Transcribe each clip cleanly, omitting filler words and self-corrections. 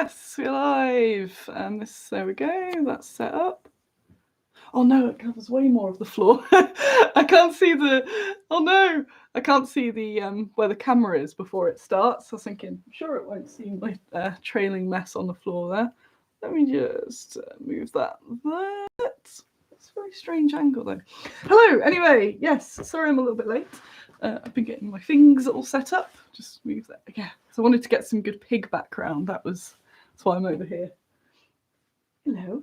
Yes, we're live. And there we go. That's set up. Oh no, it covers way more of the floor. I can't see the. Oh no, I can't see the where the camera is before it starts. I was thinking, I'm sure it won't seem like a trailing mess on the floor there. Let me just move that. That's a very strange angle though. Hello. Anyway, yes. Sorry, I'm a little bit late. I've been getting my things all set up. Just move that. Yeah. So I wanted to get some good pig background. That's why I'm over here. Hello.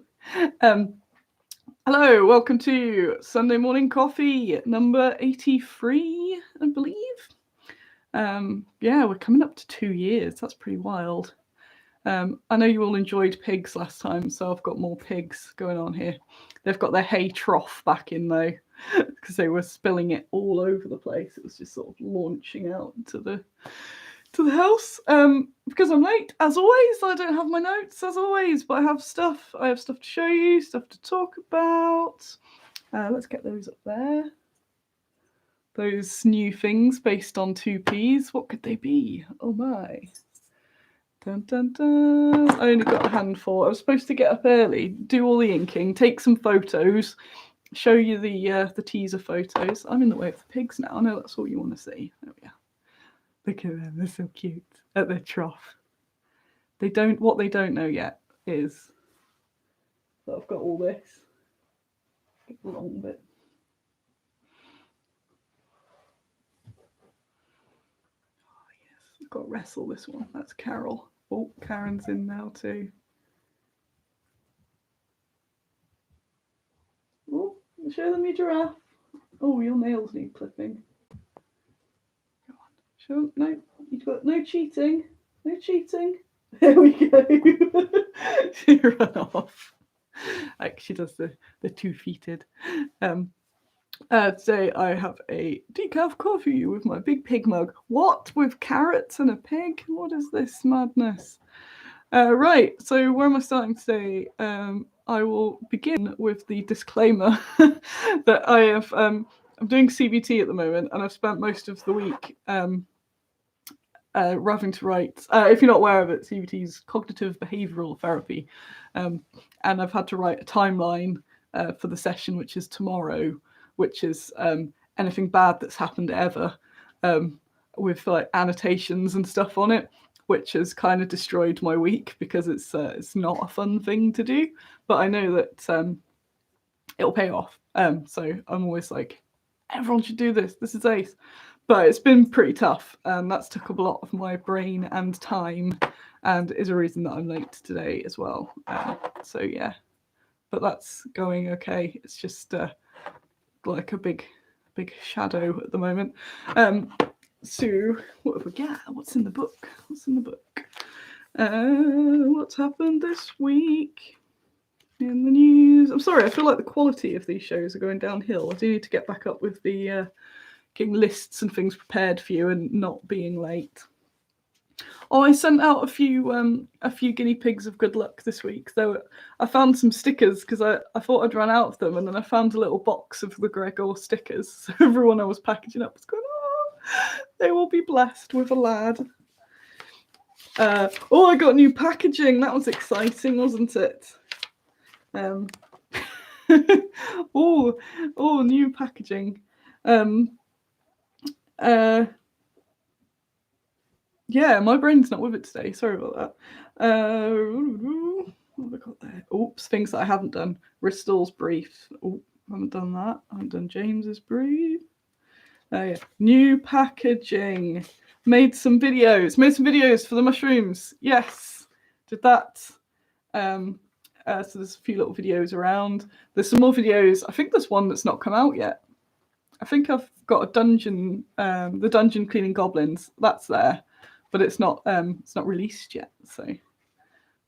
Hello, welcome to Sunday Morning Coffee number 83, I believe. Yeah, we're coming up to 2 years. That's pretty wild. I know you all enjoyed pigs last time, so I've got more pigs going on here. They've got their hay trough back in though, because they were spilling it all over the place. It was just sort of launching out to the house. Because I'm late, as always. I don't have my notes as always, but I have stuff. I have stuff to show you, stuff to talk about. Let's get those up there. Those new things based on 2Ps. What could they be? Oh my. Dun, dun, dun. I only got a handful. I was supposed to get up early, do all the inking, take some photos, show you the teaser photos. I'm in the way of the pigs now. I know that's all you want to see. There we are. Look at them, they're so cute at their trough. What they don't know yet is that I've got all this long bit. Oh yes, I've got to wrestle this one. That's Carol. Oh, Karen's in now too. Oh, show them your giraffe. Oh, your nails need clipping. Go on. Show them. No, you've got no cheating. No cheating. There we go. She ran off. Like she does the two-feeted. Today I have a decaf coffee with my big pig mug. What? With carrots and a pig? What is this madness? Right, so where am I starting today? I will begin with the disclaimer that I have. I'm doing CBT at the moment, and I've spent most of the week having to write. If you're not aware of it, CBT is cognitive behavioural therapy, and I've had to write a timeline for the session, which is tomorrow, which is anything bad that's happened ever, with like annotations and stuff on it, which has kind of destroyed my week because it's not a fun thing to do. But I know that it'll pay off. So I'm always like, everyone should do this. This is ace. But it's been pretty tough, and that's took up a lot of my brain and time, and is a reason that I'm late today as well. So yeah, but that's going okay. It's just like a big shadow at the moment. So what have we got? What's in the book? What's happened this week in the news? I'm sorry, I feel like the quality of these shows are going downhill. I do need to get back up with the getting lists and things prepared for you and not being late. Oh, I sent out a few guinea pigs of good luck this week. Though I found some stickers because I thought I'd run out of them, and then I found a little box of the Gregor stickers. So everyone I was packaging up was going, oh, they will be blessed with a lad. Oh, I got new packaging. That was exciting, wasn't it? Oh, new packaging. Yeah, my brain's not with it today. Sorry about that. What have I got there? Oops, things that I haven't done. Bristol's brief. Oh, haven't done that. I haven't done James's brief. Yeah. New packaging. Made some videos for the mushrooms. Yes, did that. So there's a few little videos around. There's some more videos. I think there's one that's not come out yet. I think I've got a dungeon, the dungeon cleaning goblins. That's there, but it's not released yet. So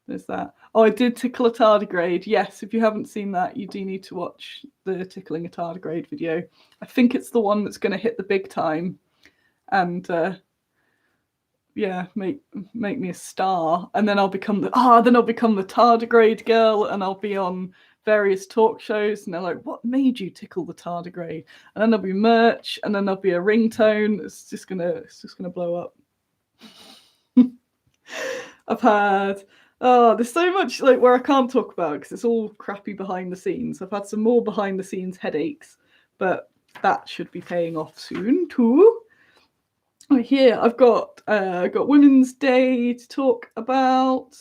there's that. Oh, I did tickle a tardigrade. Yes, if you haven't seen that, you do need to watch the tickling a tardigrade video. I think it's the one that's going to hit the big time, and yeah, make me a star, and then I'll become the tardigrade girl, and I'll be on various talk shows, and they're like, what made you tickle the tardigrade? And then there'll be merch, and then there'll be a ringtone. It's just gonna blow up. I've Oh, there's so much like where I can't talk about because it's all crappy behind the scenes. I've had some more behind the scenes headaches, but that should be paying off soon too. Here I've got Women's Day to talk about.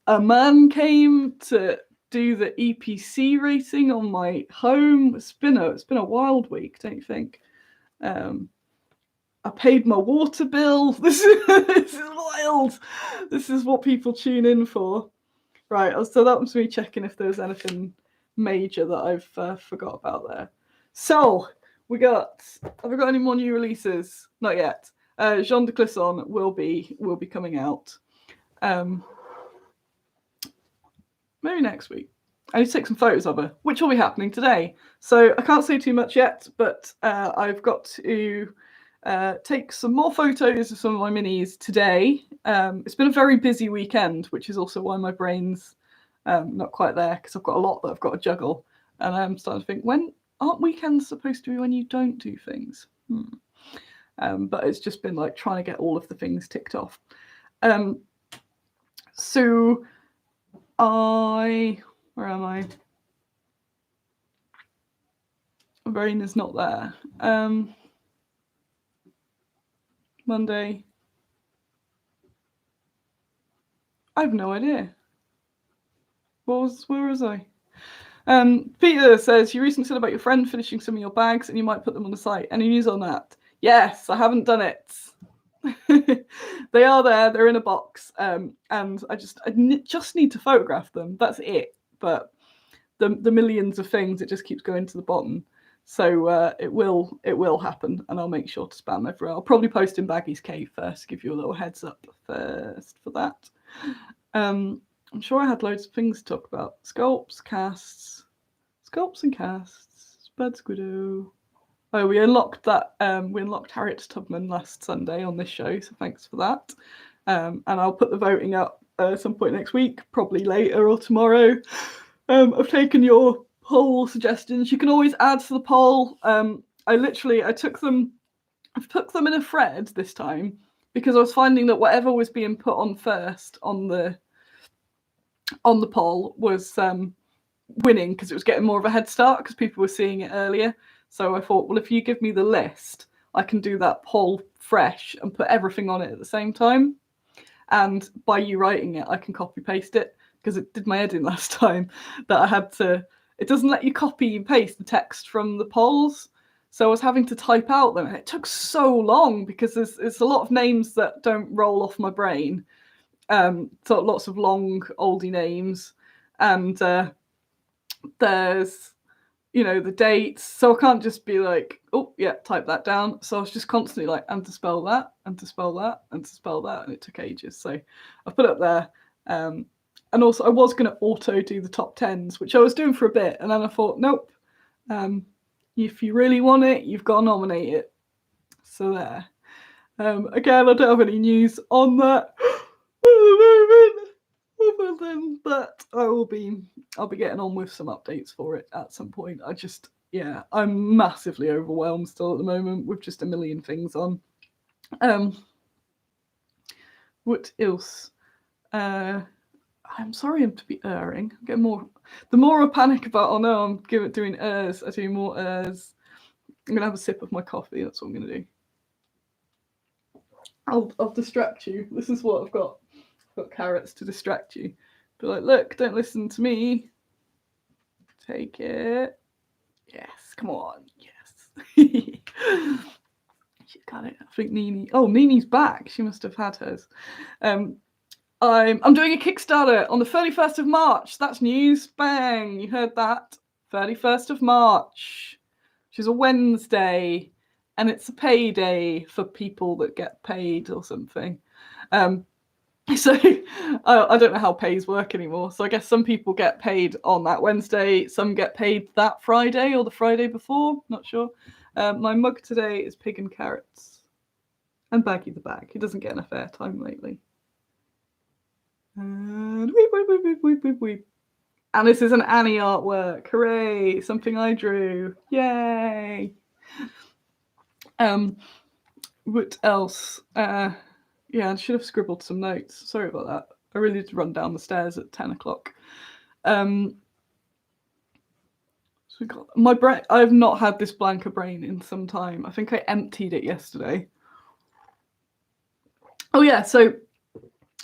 A man came to do the EPC rating on my home. It's been a wild week, don't you think? I paid my water bill. This is wild. This is what people tune in for. Right, so that was me checking if there was anything major that I've forgot about there. So have we got any more new releases? Not yet. Jean de Clisson will be coming out. Maybe next week. I need to take some photos of her, which will be happening today. So I can't say too much yet, but I've got to take some more photos of some of my minis today. It's been a very busy weekend, which is also why my brain's not quite there, because I've got a lot that I've got to juggle. And I'm starting to think, when aren't weekends supposed to be when you don't do things? But it's just been like trying to get all of the things ticked off. So where am I? My brain is not there. Monday. I have no idea. Where was I? Peter says, you recently said about your friend finishing some of your bags and you might put them on the site. Any news on that? Yes, I haven't done it. They are there. They're in a box. And I just need to photograph them. That's it. But the millions of things, it just keeps going to the bottom. So it will happen, and I'll make sure to spam everywhere. I'll probably post in Baggy's Cave first, give you a little heads up first for that. I'm sure I had loads of things to talk about. Sculpts and casts. Bad Squiddo. Oh, we unlocked that. We unlocked Harriet Tubman last Sunday on this show, so thanks for that. And I'll put the voting up at some point next week, probably later or tomorrow. I've taken your poll suggestions. You can always add to the poll. I took them in a thread this time because I was finding that whatever was being put on first on the poll was winning because it was getting more of a head start because people were seeing it earlier. So I thought, well, if you give me the list, I can do that poll fresh and put everything on it at the same time. And by you writing it, I can copy paste it, because it did my head in last time that I had to. It doesn't let you copy and paste the text from the polls. So I was having to type out them, and it took so long because there's a lot of names that don't roll off my brain. So lots of long oldie names, and there's the dates. So I can't just be like, oh yeah, type that down. So I was just constantly like, and to spell that, and to spell that, and to spell that, and it took ages. So I put it up there. And also I was going to auto do the top 10s, which I was doing for a bit, and then I thought, nope. If you really want it, you've got to nominate it. So there. Again, I don't have any news on that other than that I'll be getting on with some updates for it at some point. I'm massively overwhelmed still at the moment with just a million things on. What else? I'm sorry to be erring. Get more. The more I panic about, oh no, I'm doing ers, I do more ers. I'm gonna have a sip of my coffee. That's what I'm gonna do. I'll distract you. This is what I've got. I've got carrots to distract you. Be like, look, don't listen to me. Take it. Yes, come on. Yes. She got it. I think Nini. Oh, Nini's back. She must have had hers. I'm doing a Kickstarter on the 31st of March. That's news. Bang. You heard that. 31st of March, which is a Wednesday, and it's a payday for people that get paid or something. So I don't know how pays work anymore. So I guess some people get paid on that Wednesday. Some get paid that Friday or the Friday before. Not sure. My mug today is pig and carrots. And Baggy the Bag. He doesn't get enough airtime lately. And weep. And this is an Annie artwork. Hooray! Something I drew. Yay! What else? Yeah, I should have scribbled some notes. Sorry about that. I really did run down the stairs at 10 o'clock. So we got my brain. I've not had this blanker brain in some time. I think I emptied it yesterday. Oh yeah, so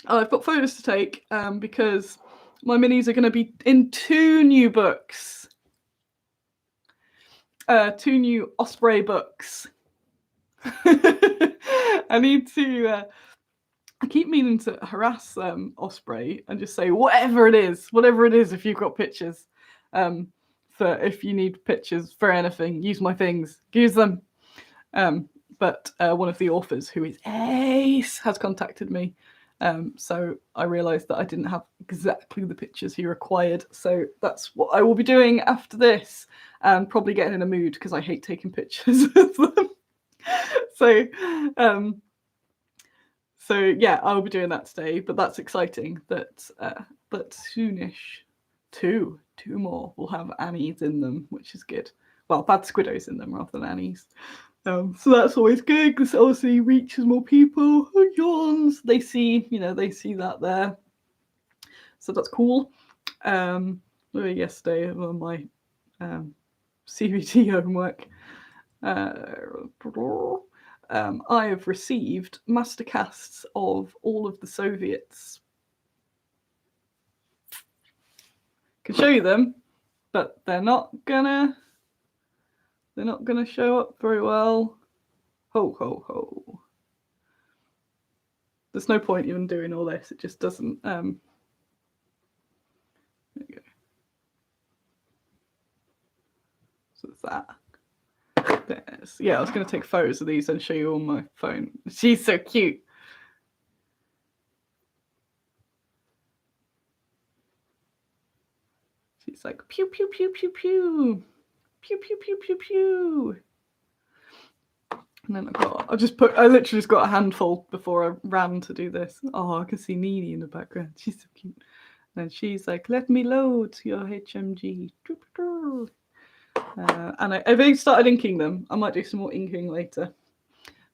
I've got photos to take because my minis are going to be in 2 new books. 2 new Osprey books. I need to. I keep meaning to harass Osprey and just say whatever it is, if you've got pictures. For if you need pictures for anything, use my things, use them. But one of the authors, who is Ace, has contacted me. So I realised that I didn't have exactly the pictures he required. So that's what I will be doing after this, and probably getting in a mood because I hate taking pictures of them. So yeah, I'll be doing that today. But that's exciting that soonish, two more will have Annies in them, which is good. Well, bad Squiddos in them rather than Annies. So that's always good because obviously reaches more people. Yawns, they see that there. So that's cool. Yesterday on my CBT homework, I have received mastercasts of all of the Soviets. Can show you them, but they're not gonna show up very well. Ho ho ho. There's no point even doing all this. It just doesn't. There you go. So it's that. Yeah, I was going to take photos of these and show you on my phone. She's so cute. She's like pew pew pew pew pew, pew pew pew pew pew. And then I literally just got a handful before I ran to do this. Oh, I can see Nini in the background. She's so cute. And she's like, "Let me load your HMG." And I've already started inking them. I might do some more inking later.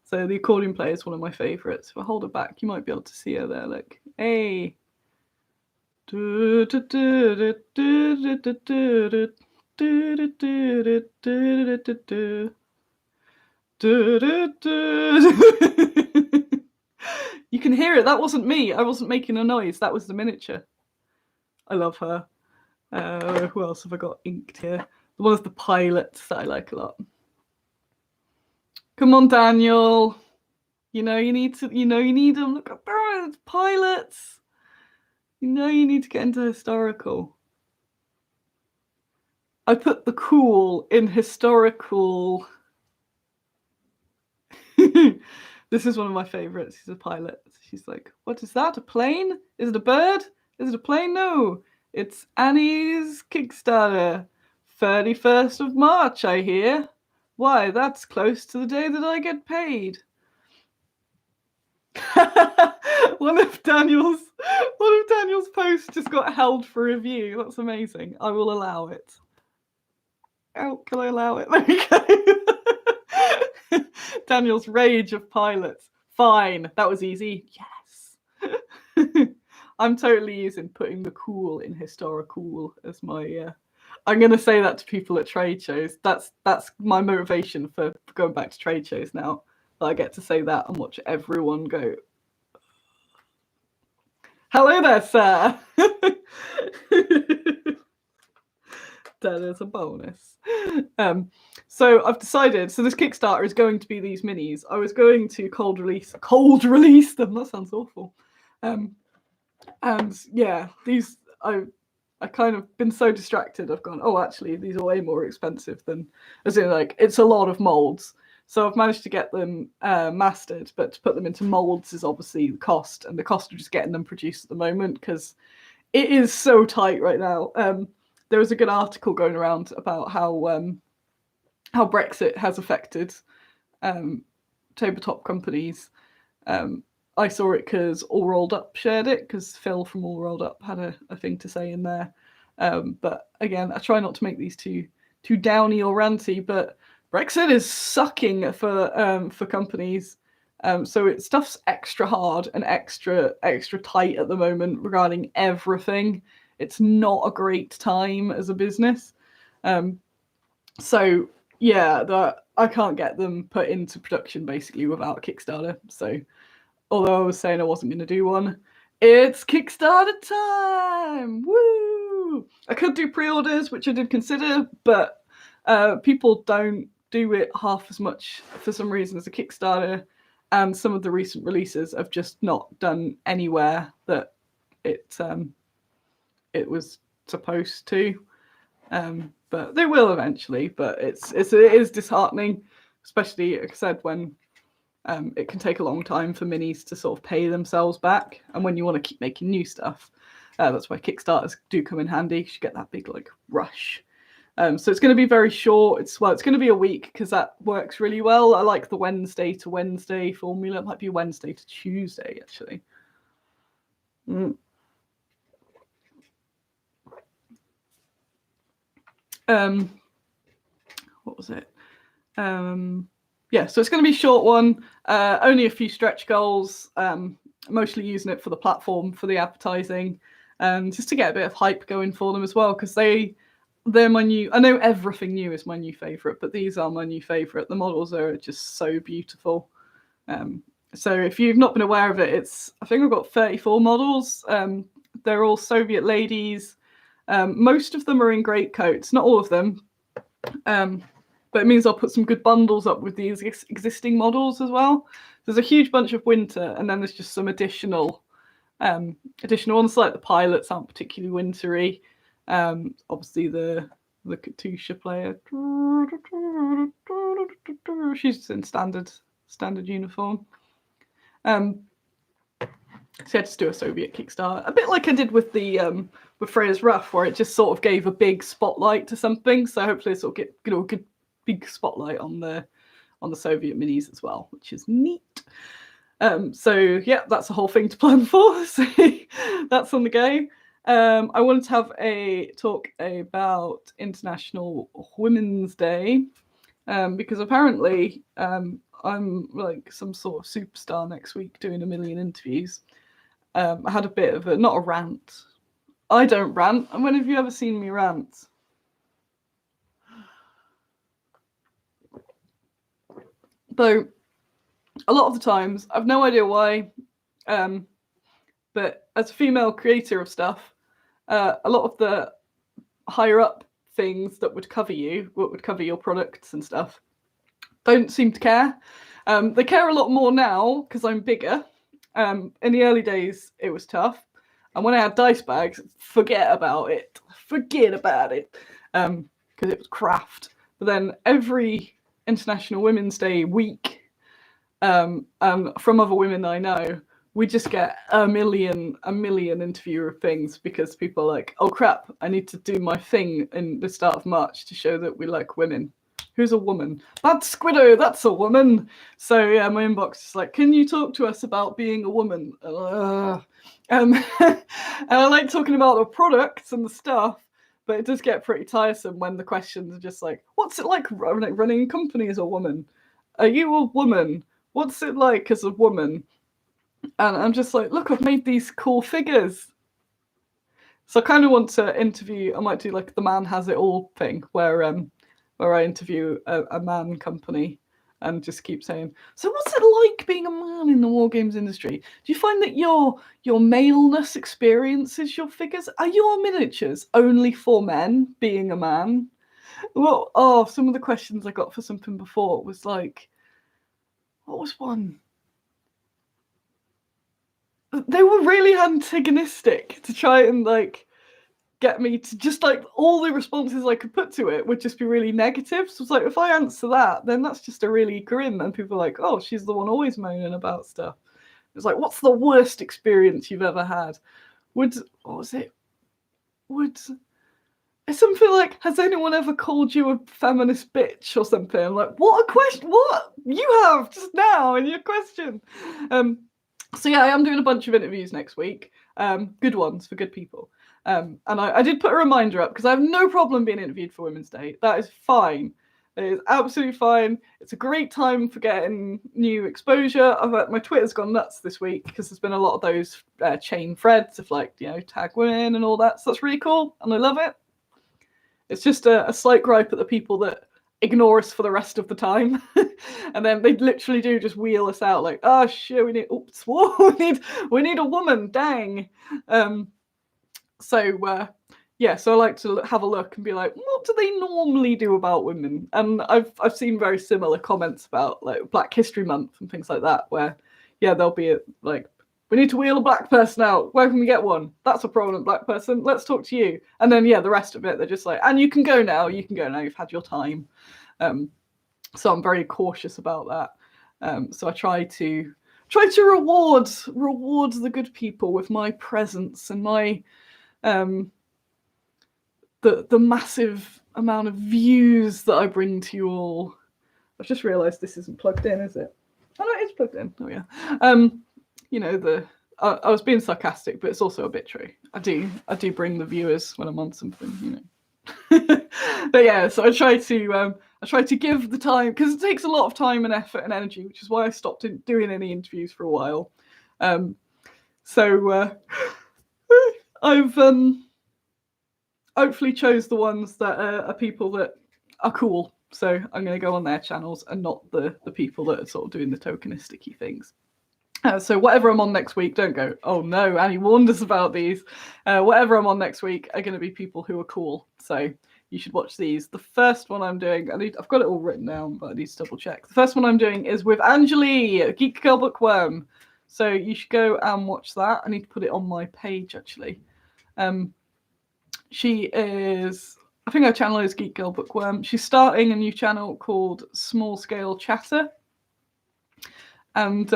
So the accordion player is one of my favourites. If I hold her back, you might be able to see her there. Look, hey. You can hear it. That wasn't me. I wasn't making a noise. That was the miniature. I love her. Who else have I got inked here? One of the pilots that I like a lot. Come on, Daniel. You need them. Look at those pilots. You need to get into historical. I put the cool in historical. This is one of my favorites. She's a pilot. She's like, "What is that? A plane? Is it a bird? Is it a plane? No, it's Annie's Kickstarter. 31st of March, I hear. Why, that's close to the day that I get paid." One of Daniel's posts just got held for review. That's amazing. I will allow it. Oh, can I allow it? There we go. Daniel's rage of pilots. Fine, that was easy. Yes. I'm totally using putting the cool in historical as my. I'm going to say that to people at trade shows. That's my motivation for going back to trade shows now. That I get to say that and watch everyone go, "Hello there, sir." That is a bonus. So I've decided. So this Kickstarter is going to be these minis. I was going to cold release them. That sounds awful. And yeah, these I kind of been so distracted. I've gone, oh, actually, these are way more expensive than, as in like it's a lot of molds. So I've managed to get them mastered, but to put them into molds is obviously the cost, and the cost of just getting them produced at the moment because it is so tight right now. There was a good article going around about how Brexit has affected tabletop companies. I saw it because All Rolled Up shared it, because Phil from All Rolled Up had a thing to say in there. But again, I try not to make these too downy or ranty, but Brexit is sucking for companies. So stuff's extra hard and extra tight at the moment regarding everything. It's not a great time as a business. So yeah, I can't get them put into production basically without Kickstarter. So although I was saying I wasn't going to do one, it's Kickstarter time! Woo! I could do pre-orders, which I did consider, but people don't do it half as much for some reason as a Kickstarter, and some of the recent releases have just not done anywhere that it was supposed to. But they will eventually. But it is disheartening, especially, like I said, when it can take a long time for minis to sort of pay themselves back, and when you want to keep making new stuff, that's why Kickstarters do come in handy, because you get that big like rush. So it's going to be very short. It's going to be a week, because that works really well. I like the Wednesday to Wednesday formula. It might be Wednesday to Tuesday actually. What was it? Yeah, so it's going to be a short one, only a few stretch goals, mostly using it for the platform, for the advertising, just to get a bit of hype going for them as well, because they're my new, I know everything new is my new favourite, but these are my new favourite. The models are just so beautiful. So if you've not been aware of it, I think I've got 34 models. They're all Soviet ladies. Most of them are in greatcoats, not all of them. But it means I'll put some good bundles up with these existing models as well. There's a huge bunch of winter, and then there's just some additional ones, like the pilots aren't particularly wintry. Obviously the Katusha player, she's in standard uniform. So I had to do a Soviet Kickstarter, a bit like I did with the with Freya's Ruff, where it just sort of gave a big spotlight to something. So hopefully this will get a good big spotlight on the Soviet minis as well, which is neat. So yeah, that's a whole thing to plan for. So that's on the go. I wanted to have a talk about International Women's Day, because apparently I'm like some sort of superstar next week doing 1 million interviews. I had a bit of not a rant. I don't rant. And when have you ever seen me rant? Though a lot of the times, I've no idea why, but as a female creator of stuff, a lot of the higher up things that would cover you, what would cover your products and stuff, don't seem to care. They care a lot more now because I'm bigger. In the early days, it was tough. And when I had dice bags, forget about it. Because it was craft. But then every International Women's Day week, from other women I know, we just get a million interview of things, because people are like, oh crap, I need to do my thing in the start of March to show that we like women. Who's a woman? That's Squiddo, that's a woman. So yeah, my inbox is like, can you talk to us about being a woman? And I like talking about the products and the stuff, but it does get pretty tiresome when the questions are just like, what's it like running a company as a woman? Are you a woman? What's it like as a woman? And I'm just like, look, I've made these cool figures. So I kind of want to interview, I might do like the Man Has It All thing, where I interview a man company and just keep saying, so what's it like being a man in the war games industry? Do you find that your maleness experiences your figures? Are your miniatures only for men, being a man? Well, some of the questions I got for something before was like, what was one? They were really antagonistic to try and like get me to just like, all the responses I could put to it would just be really negative. So it's like, if I answer that, then that's just a really grim, and people are like, oh, she's the one always moaning about stuff. It's like, what's the worst experience you've ever had? It's something like, has anyone ever called you a feminist bitch or something? I'm like, what a question, what? You have just now in your question. So yeah, I am doing a bunch of interviews next week, good ones for good people. And I did put a reminder up, because I have no problem being interviewed for Women's Day. That is fine. It is absolutely fine. It's a great time for getting new exposure. My Twitter's gone nuts this week because there's been a lot of those chain threads of like, tag women and all that. So that's really cool, and I love it. It's just a slight gripe at the people that ignore us for the rest of the time, and then they literally do just wheel us out like, oh shit, we need a woman, dang. So I like to have a look and be like, what do they normally do about women? And I've seen very similar comments about like Black History Month and things like that, where they'll be like, we need to wheel a black person out. Where can we get one? That's a prominent black person. Let's talk to you. And then the rest of it, they're just like, and you can go now. You can go now. You've had your time. So I'm very cautious about that. So I try to reward the good people with my presence and my the massive amount of views that I bring to you all. I've just realised this isn't plugged in, is it? Oh no, it is plugged in. Oh yeah. I was being sarcastic, but it's also a bit true. I do bring the viewers when I'm on something, But yeah, so I try to give the time, because it takes a lot of time and effort and energy, which is why I stopped doing any interviews for a while. I've hopefully chose the ones that are people that are cool. So I'm going to go on their channels and not the people that are sort of doing the tokenistic-y things. So whatever I'm on next week, don't go, oh no, Annie warned us about these. Whatever I'm on next week are going to be people who are cool. So you should watch these. The first one I'm doing, I've got it all written down, but I need to double check. The first one I'm doing is with Anjali, Geek Girl Bookworm. So you should go and watch that. I need to put it on my page, actually. She is, I think her channel is Geek Girl Bookworm. She's starting a new channel called Small Scale Chatter. And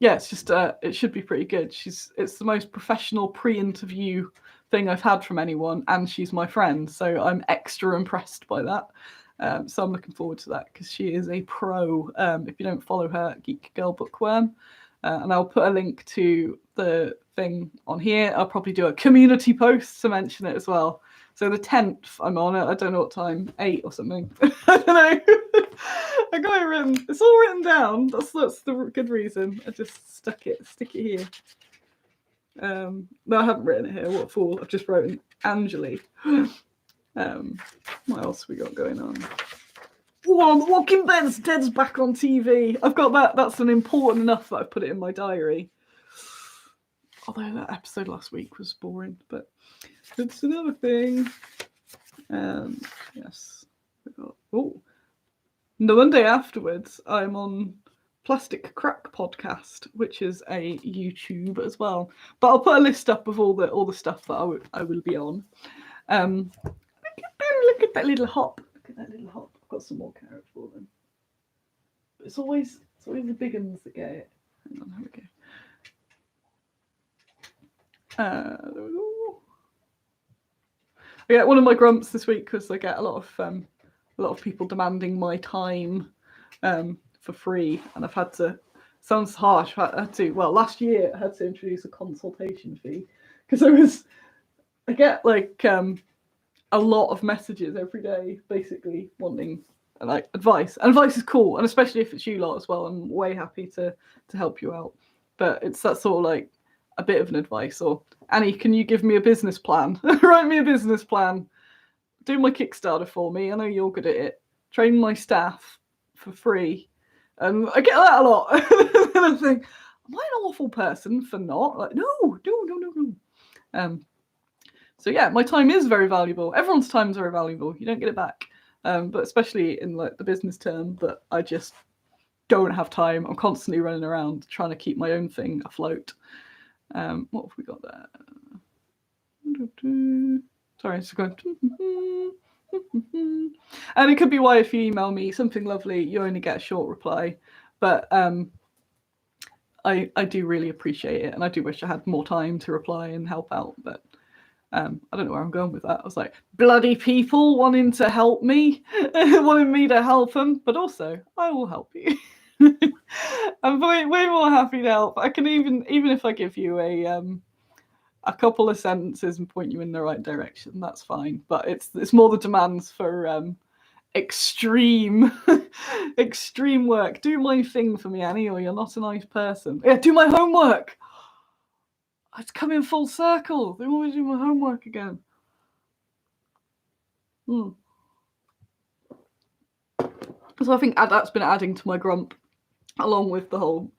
it's just, it should be pretty good. It's the most professional pre-interview thing I've had from anyone, and she's my friend, so I'm extra impressed by that. So I'm looking forward to that, because she is a pro. If you don't follow her, Geek Girl Bookworm. And I'll put a link to the thing on here. I'll probably do a community post to mention it as well. So the 10th I'm on it. I don't know what time, 8 or something. I don't know. I got it written. It's all written down. That's the good reason. I just stick it here. No, I haven't written it here. What for? I've just written Anjali. What else we got going on? Oh, The Walking Dead's back on TV. I've got that. That's an important enough that I've put it in my diary. Although that episode last week was boring, but it's another thing. Yes. The Monday afterwards, I'm on Plastic Crack Podcast, which is a YouTube as well. But I'll put a list up of all the stuff that I will be on. Look at that little hop. I've got some more carrots for them. But it's always the big ones that get it. Hang on, here we go. There we go. Yeah, one of my grumps this week was I get a lot of people demanding my time for free, and I've had to. Sounds harsh. Last year I had to introduce a consultation fee, because I get like a lot of messages every day, basically wanting like advice. And advice is cool, and especially if it's you lot as well. I'm way happy to help you out. But it's that sort of like a bit of an advice, or Annie, can you give me a business plan? Write me a business plan. Do my Kickstarter for me. I know you're good at it. Train my staff for free. And I get that a lot. And I think, am I an awful person for not? Like, no. So yeah, my time is very valuable. Everyone's time is very valuable. You don't get it back. But especially in like the business term, that I just don't have time. I'm constantly running around trying to keep my own thing afloat. What have we got there? Sorry, it's going. And it could be why if you email me something lovely, you only get a short reply. But I do really appreciate it, and I do wish I had more time to reply and help out. But I don't know where I'm going with that. I was like, bloody people wanting to help me, wanting me to help them, but also I will help you. I'm way more happy to help. I can even if I give you a couple of sentences and point you in the right direction, that's fine. But it's more the demands for extreme extreme work. Do my thing for me, Annie, or you're not a nice person. Yeah, do my homework. It's coming full circle. They want me to do my homework again. So I think that's been adding to my grump, along with the whole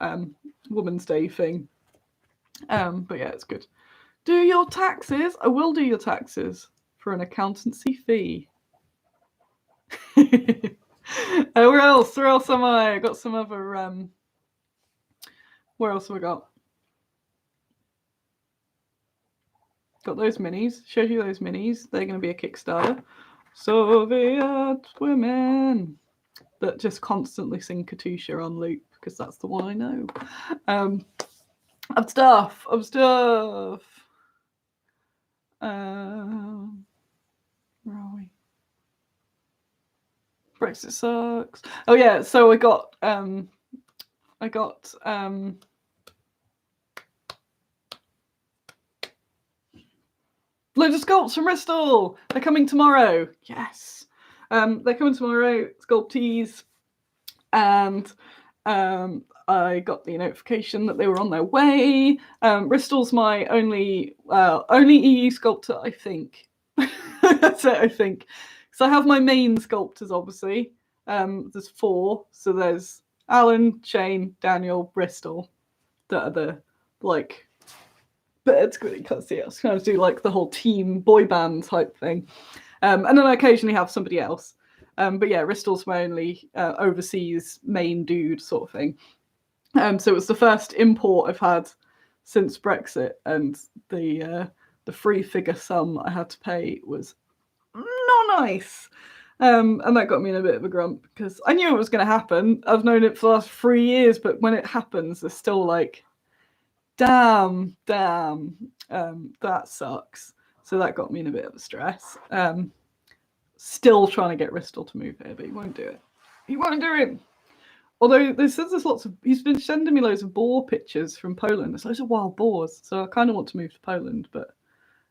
Women's Day thing. But yeah, it's good. Do your taxes. I will do your taxes for an accountancy fee. Where else? Where else am I? I got some other. Where else have I got? Got those minis. Shows you those minis. They're going to be a Kickstarter. Soviet women that just constantly sing Katusha on loop because that's the one I know. Of stuff. Where are we? Brexit sucks. Oh yeah, so I got loads of sculpts from Bristol. They're coming tomorrow. Yes. They're coming tomorrow, sculptees. And I got the notification that they were on their way. Bristol's my only EU sculptor, I think. That's it, I think. So I have my main sculptors, obviously. There's 4. So there's Alan, Shane, Daniel, Bristol. That are the, like, but it's good, you can't see it. I was trying to do like the whole team boy band type thing. And then I occasionally have somebody else. But yeah, Bristol's my only overseas main dude sort of thing. So it was the first import I've had since Brexit, and the free figure sum I had to pay was not nice. And that got me in a bit of a grump because I knew it was going to happen. I've known it for the last 3 years, but when it happens, it's still like, damn, that sucks. So that got me in a bit of a stress. Still trying to get Bristol to move here, but he won't do it. He won't do it. Although there's lots of, he's been sending me loads of boar pictures from Poland. There's loads of wild boars, so I kind of want to move to Poland, but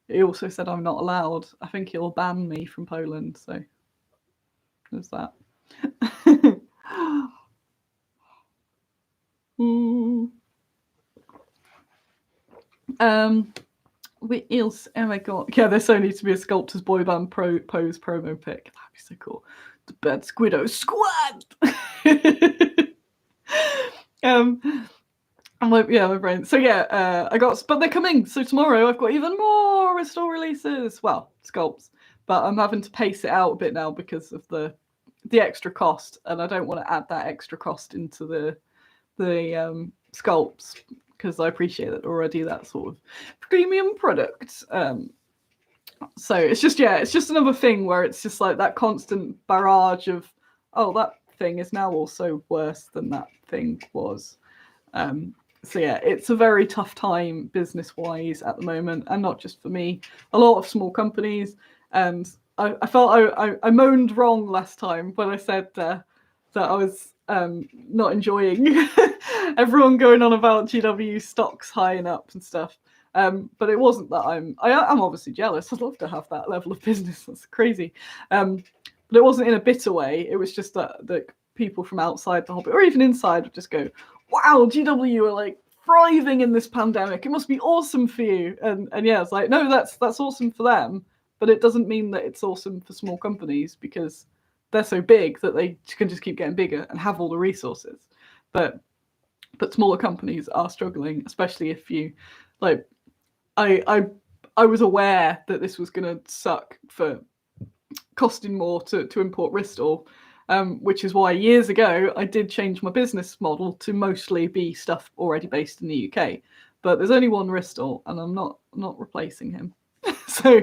he also said I'm not allowed. I think he'll ban me from Poland, so there's that. What else have I got? Yeah, there so needs to be a Sculptors Boy Band pose promo pic. That'd be so cool. The Bad Squiddo Squad. I'm like, yeah, my brain. So yeah, but they're coming. So tomorrow I've got even more Restore releases. Well, sculpts, but I'm having to pace it out a bit now because of the extra cost, and I don't want to add that extra cost into the sculpts because I appreciate that already. That sort of premium product. So it's just another thing where it's just like that constant barrage of, oh, that thing is now also worse than that thing was. So yeah, it's a very tough time business-wise at the moment, and not just for me. A lot of small companies, and I felt I moaned wrong last time when I said that I was not enjoying everyone going on about GW stocks high and up and stuff. But it wasn't that I'm obviously jealous. I'd love to have that level of business. That's crazy. But it wasn't in a bitter way. It was just that people from outside the hobby, or even inside, would just go, wow, GW are like thriving in this pandemic. It must be awesome for you. And yeah, it's like, no, that's awesome for them. But it doesn't mean that it's awesome for small companies because they're so big that they can just keep getting bigger and have all the resources. But smaller companies are struggling, especially if you like. I was aware that this was going to suck for costing more to import Ristol, which is why years ago I did change my business model to mostly be stuff already based in the UK. But there's only one Ristol, and I'm not replacing him. So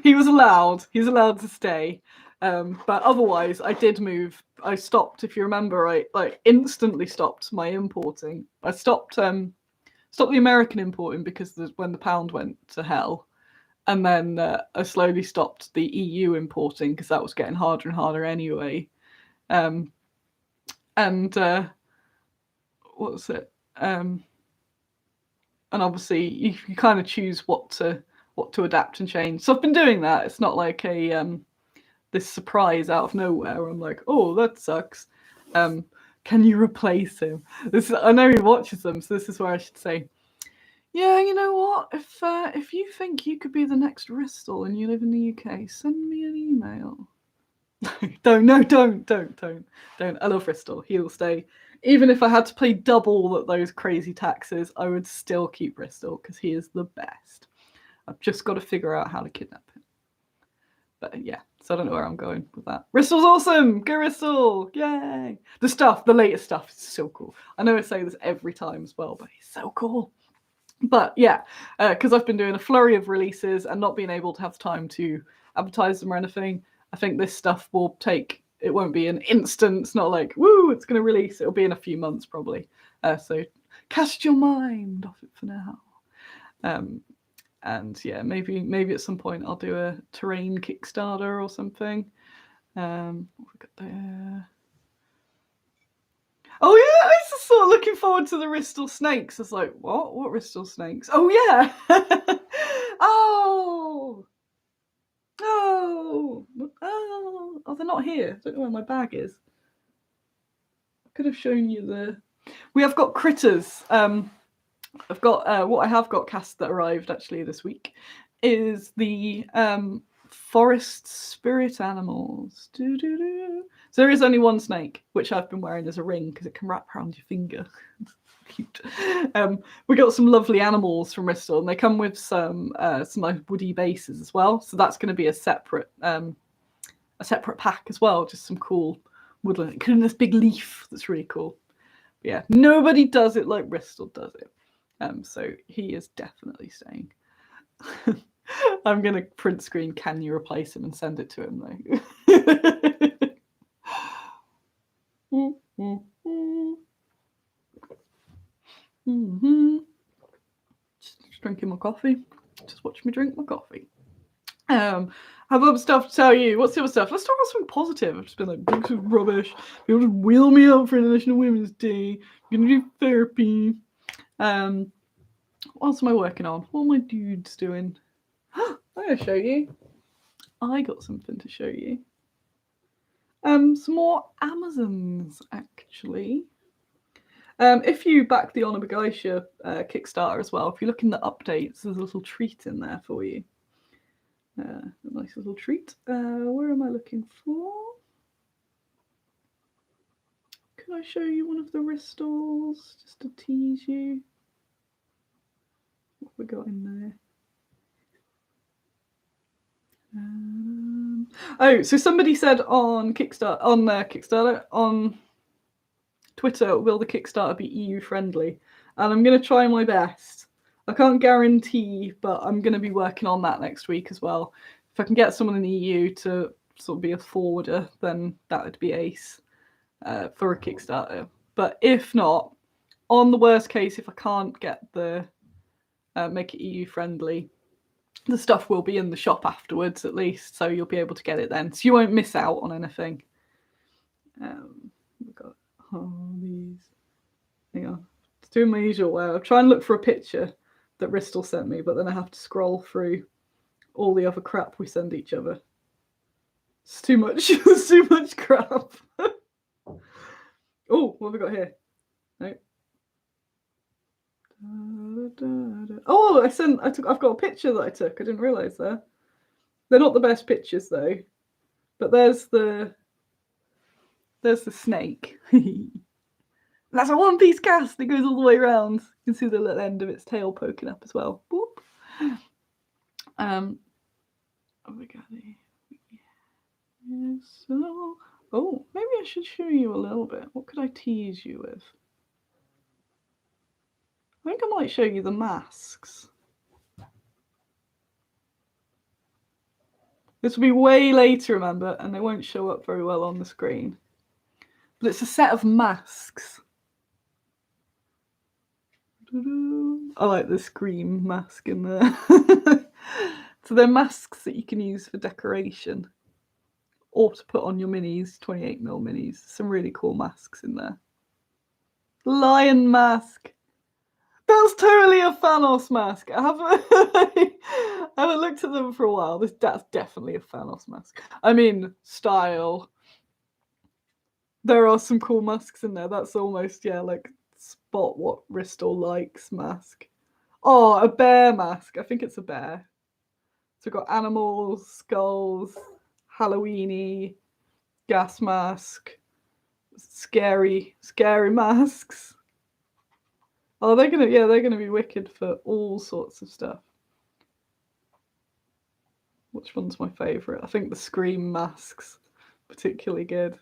he's allowed to stay. But otherwise, I did move. I stopped. If you remember, I instantly stopped my importing. I stopped the American importing because when the pound went to hell, and then I slowly stopped the EU importing because that was getting harder and harder anyway. And what was it? And obviously, you kind of choose what to adapt and change. So I've been doing that. It's not like a this surprise out of nowhere. I'm like, oh, that sucks. Can you replace him? I know he watches them, so this is where I should say, yeah, you know what? If you think you could be the next Bristol and you live in the UK, send me an email. Don't. I love Bristol. He'll stay. Even if I had to pay double those crazy taxes, I would still keep Bristol because he is the best. I've just got to figure out how to kidnap him. But yeah, so I don't know where I'm going with that. Bristol's awesome! Go Bristol! Yay! The latest stuff is so cool. I know I say this every time as well, but it's so cool. But yeah, because I've been doing a flurry of releases and not being able to have time to advertise them or anything, I think this stuff will take, it won't be an instant, it's not like, woo, it's going to release, it'll be in a few months probably. So cast your mind off it for now. And yeah, maybe at some point I'll do a terrain Kickstarter or something. What have we got there? Oh yeah, I was just sort of looking forward to the Bristol snakes. I was like, what? What Bristol snakes? Oh yeah. Oh, they're not here. I don't know where my bag is. I could have shown you we have got critters. I've got what I have got cast that arrived actually this week is the forest spirit animals. So there is only one snake, which I've been wearing as a ring because it can wrap around your finger. Cute. We got some lovely animals from Bristol, and they come with some nice woody bases as well. So that's going to be a separate pack as well. Just some cool woodland, including this big leaf that's really cool. But yeah, nobody does it like Bristol does it. So he is definitely staying. I'm going to print screen, can you replace him, and send it to him though. Just drinking my coffee. Just watch me drink my coffee. I have other stuff to tell you. What's the other stuff? Let's talk about something positive. I've just been like, this is rubbish. People just wheel me out for International Women's Day. I'm going to do therapy. What else am I working on? What are my dudes doing? I'm going to show you. I got something to show you. Some more Amazons, actually. If you back the Honor Begeisha Kickstarter as well, if you look in the updates, there's a little treat in there for you. A nice little treat. Where am I looking for? Can I show you one of the Ristols just to tease you? What have we got in there? Oh, so somebody said on Kickstarter, on Twitter, will the Kickstarter be EU friendly? And I'm going to try my best. I can't guarantee, but I'm going to be working on that next week as well. If I can get someone in the EU to sort of be a forwarder, then that would be ace for a Kickstarter. But if not, on the worst case, if I can't get make it EU friendly, the stuff will be in the shop afterwards at least, so you'll be able to get it then. So you won't miss out on anything. We've got all these. Hang on. It's doing my usual way. I'll try and look for a picture that Ristel sent me, but then I have to scroll through all the other crap we send each other. It's too much. It's too much crap. Oh, what have we got here? No. Oh, I've got a picture that I took. I didn't realise that. They're not the best pictures though. But there's the snake. That's a one-piece cast. It goes all the way around. You can see the little end of its tail poking up as well. Boop. Oh, maybe I should show you a little bit. What could I tease you with? I think I might show you the masks. This will be way later, remember, and they won't show up very well on the screen. But it's a set of masks. I like the Scream mask in there. So they're masks that you can use for decoration or to put on your minis, 28mm minis. Some really cool masks in there. Lion mask. That's totally a Thanos mask. I haven't looked looked at them for a while. That's definitely a Thanos mask. I mean, style. There are some cool masks in there. That's almost, yeah, like spot what Ristol likes mask. Oh, a bear mask. I think it's a bear. So we've got animals, skulls, Halloweeny, gas mask, scary masks. Oh, they're gonna be wicked for all sorts of stuff. Which one's my favourite? I think the Scream masks, particularly good.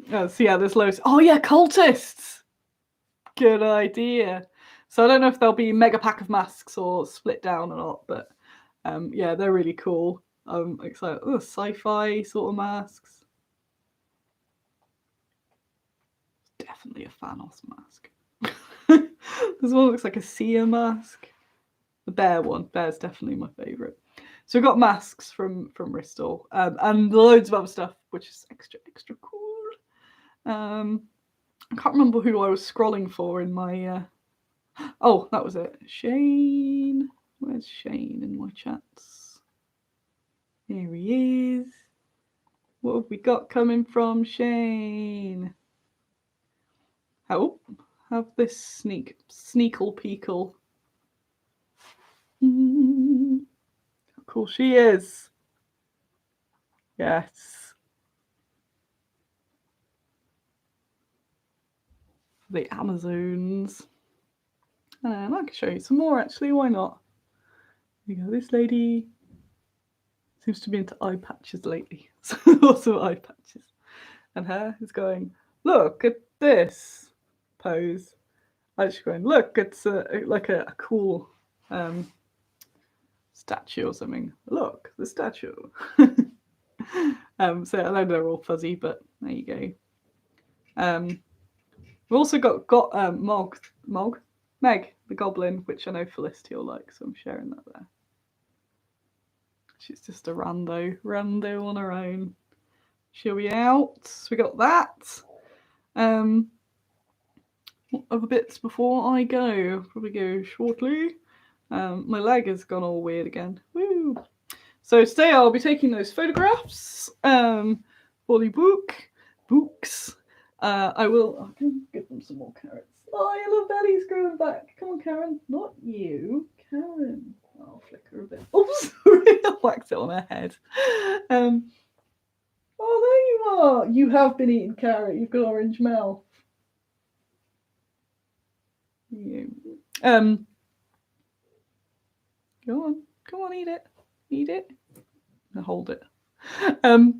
So yeah, there's loads. Oh yeah, cultists. Good idea. So I don't know if there'll be mega pack of masks or split down or not, but yeah, they're really cool. I'm excited. Oh, sci-fi sort of masks. Definitely a Thanos mask. This one looks like a seer mask. The bear one. Bear's definitely my favourite. So we've got masks from Ristol, and loads of other stuff, which is extra cool. I can't remember who I was scrolling for in my. Oh, that was it. Shane. Where's Shane in my chats? Here he is. What have we got coming from Shane? Oh, have this sneakle peekle. How cool she is. Yes. The Amazons. And I can show you some more actually, why not? Here you go, this lady seems to be into eye patches lately. So lots of eye patches. And her is going, look at this pose. Actually going, look, it's like a cool statue or something. Look, the statue. So I know they're all fuzzy, but there you go. We've also got Meg, the goblin, which I know Felicity will like, so I'm sharing that there. She's just a rando on her own. She'll be out. So we got that. What other bits before I go? Probably go shortly. My leg has gone all weird again. Woo! So today I'll be taking those photographs for the books. I can give them some more carrots. Oh, your little belly's growing back. Come on, Karen. Not you, Karen. I'll flick her a bit. Oh, sorry. I whacked it on her head. Oh, there you are. You have been eating carrot. You've got orange mouth. You. Go on, eat it. Now hold it. Oh,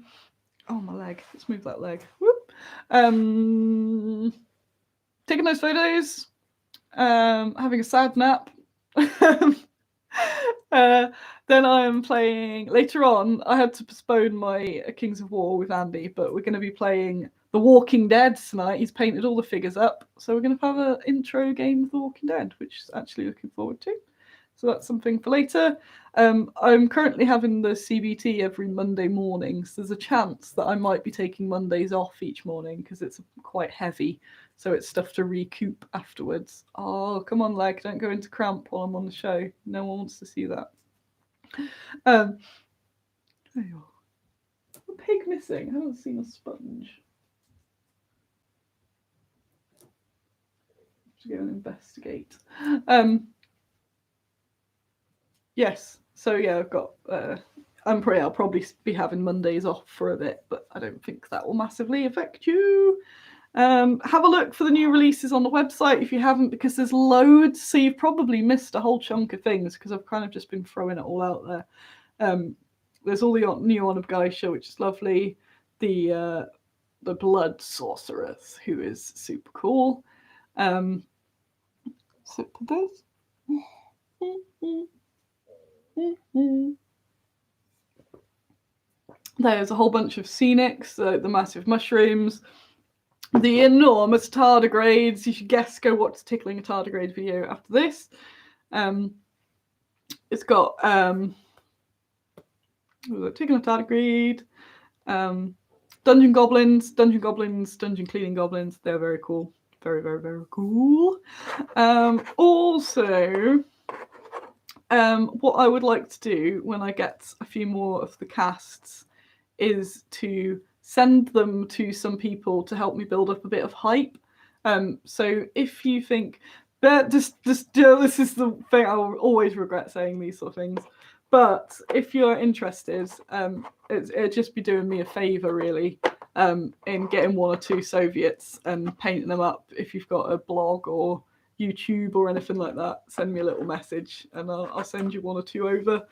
my leg. Let's move that leg. Whoop. Taking those photos. Having a sad nap. Then I am playing later on. I had to postpone my Kings of War with Andy, but we're going to be playing The Walking Dead tonight. He's painted all the figures up, so we're going to have an intro game of The Walking Dead, which is actually looking forward to. So that's something for later. I'm currently having the CBT every Monday morning, so there's a chance that I might be taking Mondays off each morning because it's quite heavy, so it's stuff to recoup afterwards. Oh, come on, leg, don't go into cramp while I'm on the show. No one wants to see that. There you are. A pig missing. I haven't seen a sponge. To go and investigate. Yes. So yeah, I've got. I'll probably be having Mondays off for a bit, but I don't think that will massively affect you. Have a look for the new releases on the website if you haven't, because there's loads. So you've probably missed a whole chunk of things because I've kind of just been throwing it all out there. There's all the new Honor of Geisha, which is lovely. The Blood Sorceress, who is super cool. Sip of this. There's a whole bunch of scenics, the massive mushrooms, the enormous tardigrades. You should go watch the Tickling a Tardigrade video after this. It's got Tickling a Tardigrade, dungeon goblins, dungeon cleaning goblins. They're very cool. Very, very, very cool. Also, What I would like to do when I get a few more of the casts is to send them to some people to help me build up a bit of hype. So if you think that this is the thing, I will always regret saying these sort of things. But if you're interested, it'd just be doing me a favour, really, in getting one or two Soviets and painting them up. If you've got a blog or YouTube or anything like that, send me a little message and I'll send you one or two over.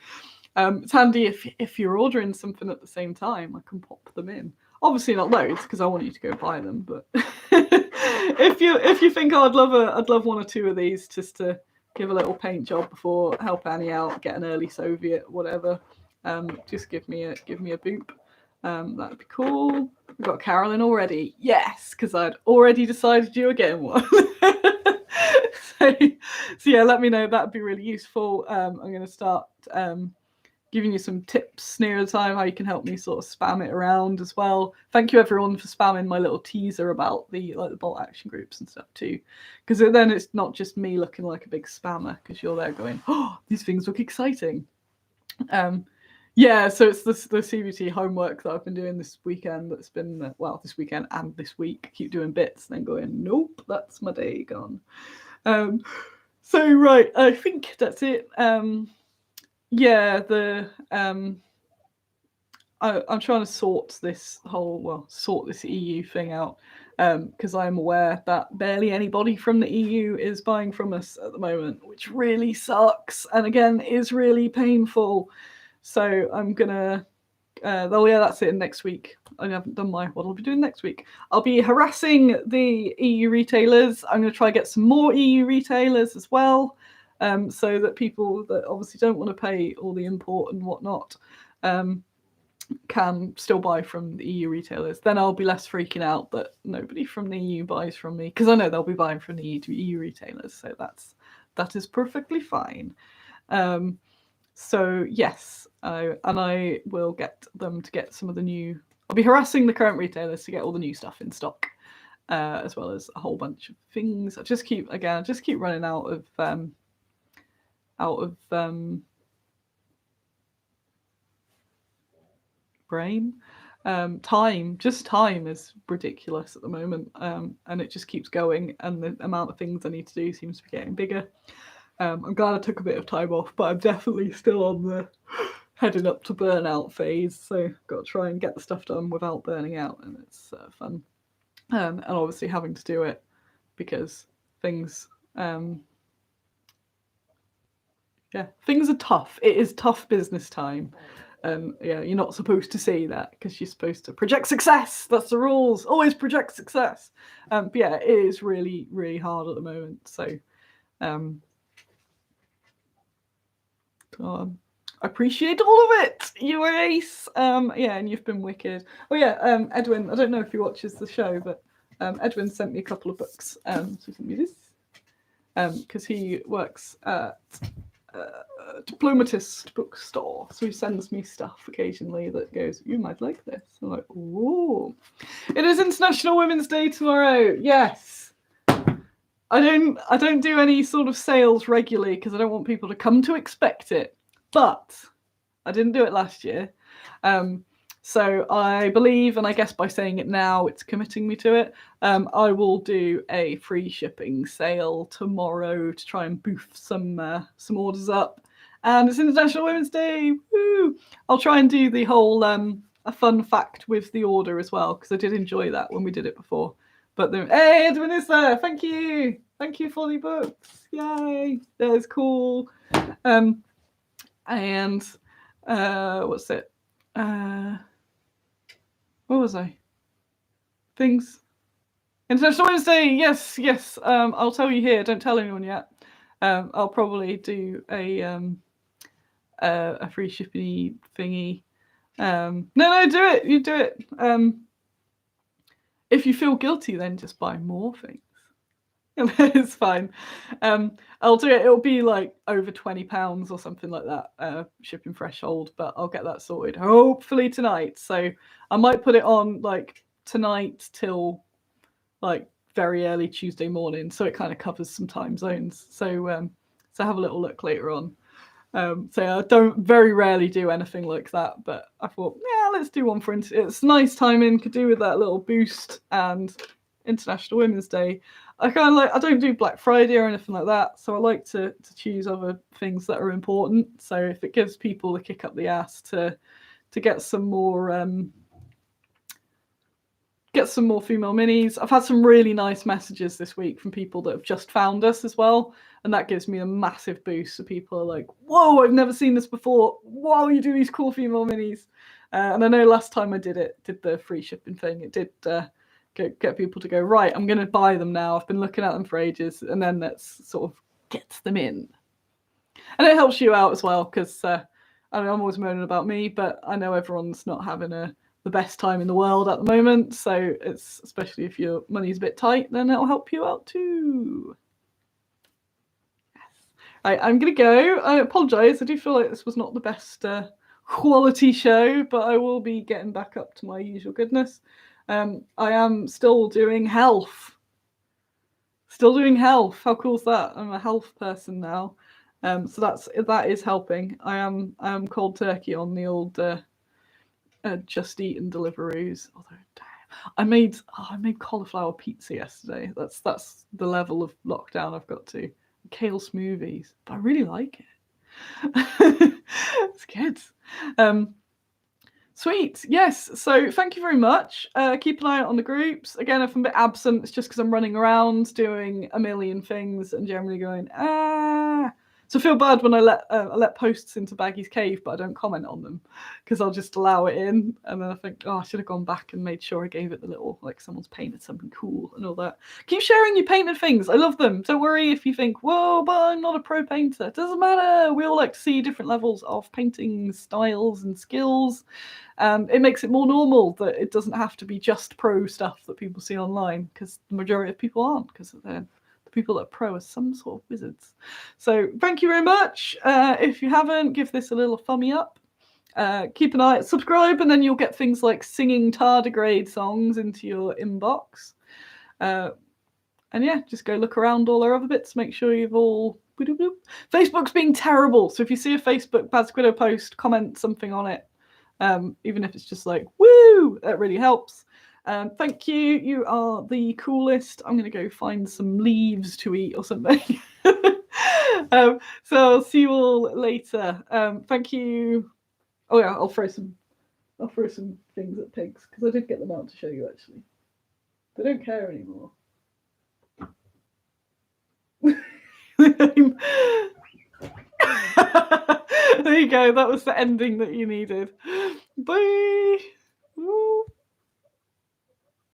It's handy if you're ordering something at the same time, I can pop them in. Obviously not loads because I want you to go buy them, but if you think I'd love one or two of these just to give a little paint job before, help Annie out, get an early Soviet, whatever. Just give me a boop. That'd be cool. We've got Carolyn already. Yes, because I'd already decided you were getting one. so yeah, let me know. That'd be really useful. I'm going to start giving you some tips near the time how you can help me sort of spam it around as well. Thank you everyone for spamming my little teaser about the bolt action groups and stuff too, because then it's not just me looking like a big spammer because you're there going, oh, these things look exciting. Yeah, so it's the CBT homework that I've been doing this weekend that's been, this weekend and this week, keep doing bits and then going, nope, that's my day gone. So, right, I think that's it. Yeah, I'm trying to sort this EU thing out, because I'm aware that barely anybody from the EU is buying from us at the moment, which really sucks and again is really painful. So I'm gonna that's it. Next week I haven't done what I'll be doing next week. I'll be harassing the EU retailers. I'm going to try to get some more EU retailers as well, so that people that obviously don't want to pay all the import and whatnot can still buy from the EU retailers. Then I'll be less freaking out that nobody from the EU buys from me, because I know they'll be buying from the EU retailers, so that is perfectly fine. So yes, and I will get them to get some of the new. I'll be harassing the current retailers to get all the new stuff in stock, as well as a whole bunch of things. I just keep running out of brain. Time is ridiculous at the moment, and it just keeps going, and the amount of things I need to do seems to be getting bigger. I'm glad I took a bit of time off, but I'm definitely still on the heading up to burnout phase, so I've got to try and get the stuff done without burning out, and it's fun. And obviously having to do it because things are tough. It is tough business time. You're not supposed to say that because you're supposed to project success. That's the rules. Always project success. But yeah, it is really, really hard at the moment. So I appreciate all of it. You were ace. And you've been wicked. Oh yeah, Edwin, I don't know if he watches the show, but Edwin sent me a couple of books. So he sent me this because he works at a diplomatist bookstore, so he sends me stuff occasionally that goes, you might like this. I'm like, ooh. It is International Women's Day tomorrow. Yes. I don't do any sort of sales regularly because I don't want people to come to expect it. But I didn't do it last year. So I believe, and I guess by saying it now, it's committing me to it. I will do a free shipping sale tomorrow to try and boost some orders up. And it's International Women's Day. Woo! I'll try and do the whole a fun fact with the order as well, because I did enjoy that when we did it before. But hey, Edwin is there. Thank you for the books. Yay! That is cool. And what's it? What was I? Things. International Women's Day. Yes. I'll tell you here. Don't tell anyone yet. I'll probably do a free shipping thingy. No, do it. You do it. If you feel guilty, then just buy more things. It's fine. I'll do it. It'll be like over £20 or something like that, shipping threshold, but I'll get that sorted hopefully tonight. So I might put it on like tonight till like very early Tuesday morning, so it kind of covers some time zones. So have a little look later on. So I don't very rarely do anything like that, but I thought, yeah, let's do one for it's nice timing, could do with that little boost and International Women's Day. I kind of like, I don't do Black Friday or anything like that, so I like to choose other things that are important. So if it gives people the kick up the ass to get some more female minis. I've had some really nice messages this week from people that have just found us as well, and that gives me a massive boost. So people are like, whoa, I've never seen this before. Whoa, you do these cool female minis. And I know last time I did the free shipping thing, it did get people to go, right, I'm going to buy them now. I've been looking at them for ages, and then let's sort of get them in. And it helps you out as well, because I'm always moaning about me, but I know everyone's not having the best time in the world at the moment. So it's, especially if your money's a bit tight, then it'll help you out too. Yes. Right, I'm going to go. I apologise. I do feel like this was not the best quality show, but I will be getting back up to my usual goodness. I am still doing health. How cool is that? I'm a health person now. So that is helping. I am cold turkey on the old Just Eat and Deliveroos. Although, damn, I made cauliflower pizza yesterday. That's the level of lockdown I've got to. Kale smoothies, but I really like it. It's good. Sweet. Yes. So thank you very much. Keep an eye out on the groups. Again, if I'm a bit absent, it's just because I'm running around doing a million things and generally going, So I feel bad when I let posts into Baggy's cave, but I don't comment on them because I'll just allow it in. And then I think, I should have gone back and made sure I gave it the little, like someone's painted something cool and all that. Keep sharing your painted things. I love them. Don't worry if you think, whoa, but I'm not a pro painter. It doesn't matter. We all like to see different levels of painting styles and skills. It makes it more normal that it doesn't have to be just pro stuff that people see online, because the majority of people aren't, because they're the people that are pro are some sort of wizards. So thank you very much. If you haven't, give this a little thumbs up. Keep an eye, subscribe, and then you'll get things like singing tardigrade songs into your inbox. And yeah, just go look around all our other bits. Make sure you've all... Facebook's being terrible. So if you see a Facebook Bad Squiddo post, comment something on it. Even if it's just like, woo, that really helps. Thank you. You are the coolest. I'm going to go find some leaves to eat or something. So I'll see you all later. Thank you. Oh yeah, I'll throw some things at pigs because I did get them out to show you actually. They don't care anymore. There you go. That was the ending that you needed. Bye. Woo.